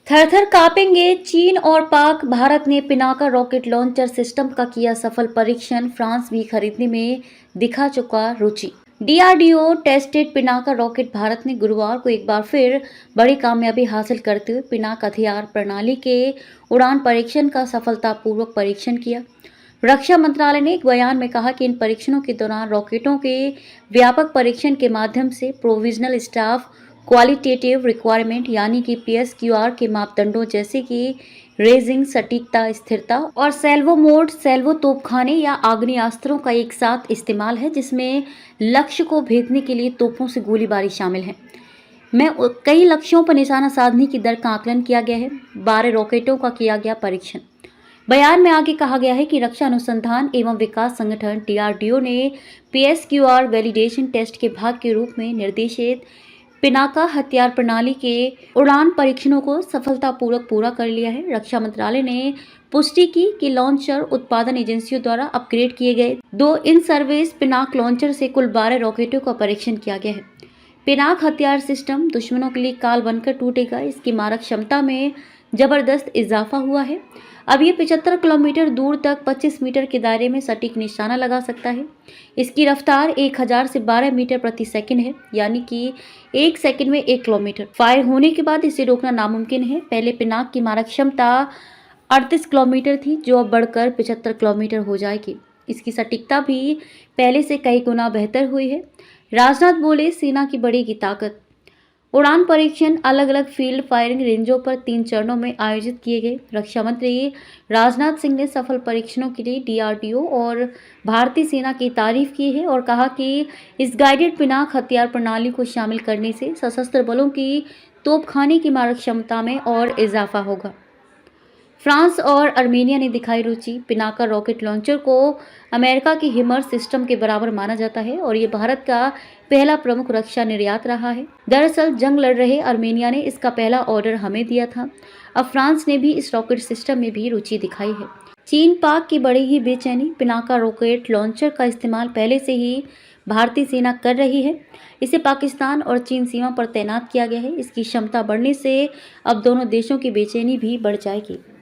थर-थर कांपेंगे चीन और पाक। भारत ने पिनाका रॉकेट लॉन्चर सिस्टम का किया सफल परीक्षण। फ्रांस भी खरीदने में दिखा चुका रुचि। DRDO tested Pinaka rocket. Bharat ने गुरुवार को एक बार फिर बड़ी कामयाबी हासिल करते हुए पिनाक हथियार प्रणाली के उड़ान परीक्षण का सफलतापूर्वक परीक्षण किया। रक्षा मंत्रालय ने एक बयान में कहा कि इन परीक्षणों के दौरान रॉकेटों के व्यापक परीक्षण के माध्यम से प्रोविजनल स्टाफ क्वालिटेटिव रिक्वायरमेंट यानी कि पीएसक्यूआर के मापदंडों जैसे कि रेजिंग, सटीकता, स्थिरता और सेल्वो मोड सेल्वो तोपखाने या आग्नेयास्त्रों का एक साथ इस्तेमाल है, जिसमें लक्ष्य को भेदने के लिए तोपों से गोलीबारी शामिल है। में कई लक्ष्यों पर निशाना साधने की दर का आकलन किया गया है। 12 रॉकेटों का किया गया परीक्षण। बयान में आगे कहा गया है कि रक्षा अनुसंधान एवं विकास संगठन डीआरडीओ ने पीएसक्यूआर वैलिडेशन टेस्ट के भाग के रूप में निर्देशित पिनाका हथियार प्रणाली के उड़ान परीक्षणों को सफलतापूर्वक पूरा कर लिया है। रक्षा मंत्रालय ने पुष्टि की कि लॉन्चर उत्पादन एजेंसियों द्वारा अपग्रेड किए गए 2 इन सर्विस पिनाक लॉन्चर से कुल 12 रॉकेटों का परीक्षण किया गया है। पिनाक हथियार सिस्टम दुश्मनों के लिए काल बनकर टूटेगा। इसकी मारक क्षमता में जबरदस्त इजाफा हुआ है। अब ये 75 किलोमीटर दूर तक 25 मीटर के दायरे में सटीक निशाना लगा सकता है। इसकी रफ्तार 1000 से 12 मीटर प्रति सेकंड है, यानी कि 1 सेकंड में 1 किलोमीटर। फायर होने के बाद इसे रोकना नामुमकिन है। पहले पिनाक की मारक क्षमता 38 किलोमीटर थी, जो अब बढ़कर 75 किलोमीटर हो जाएगी। इसकी सटीकता भी पहले से कई गुना बेहतर हुई है। राजनाथ बोले, सेना की बढ़ेगी ताकत। उड़ान परीक्षण अलग अलग फील्ड फायरिंग रेंजों पर 3 चरणों में आयोजित किए गए। रक्षा मंत्री राजनाथ सिंह ने सफल परीक्षणों के लिए डीआरडीओ और भारतीय सेना की तारीफ की है और कहा कि इस गाइडेड पिनाक हथियार प्रणाली को शामिल करने से सशस्त्र बलों की तोपखाने की मारक क्षमता में और इजाफा होगा। फ्रांस और आर्मेनिया ने दिखाई रुचि। पिनाका रॉकेट लॉन्चर को अमेरिका की हिमर्स सिस्टम के बराबर माना जाता है और ये भारत का पहला प्रमुख रक्षा निर्यात रहा है। दरअसल जंग लड़ रहे आर्मेनिया ने इसका पहला ऑर्डर हमें दिया था। अब फ्रांस ने भी इस रॉकेट सिस्टम में भी रुचि दिखाई है। चीन पाक की बढ़ेगी बेचैनी। पिनाका रॉकेट लॉन्चर का इस्तेमाल पहले से ही भारतीय सेना कर रही है। इसे पाकिस्तान और चीन सीमा पर तैनात किया गया है। इसकी क्षमता बढ़ने से अब दोनों देशों की बेचैनी भी बढ़ जाएगी।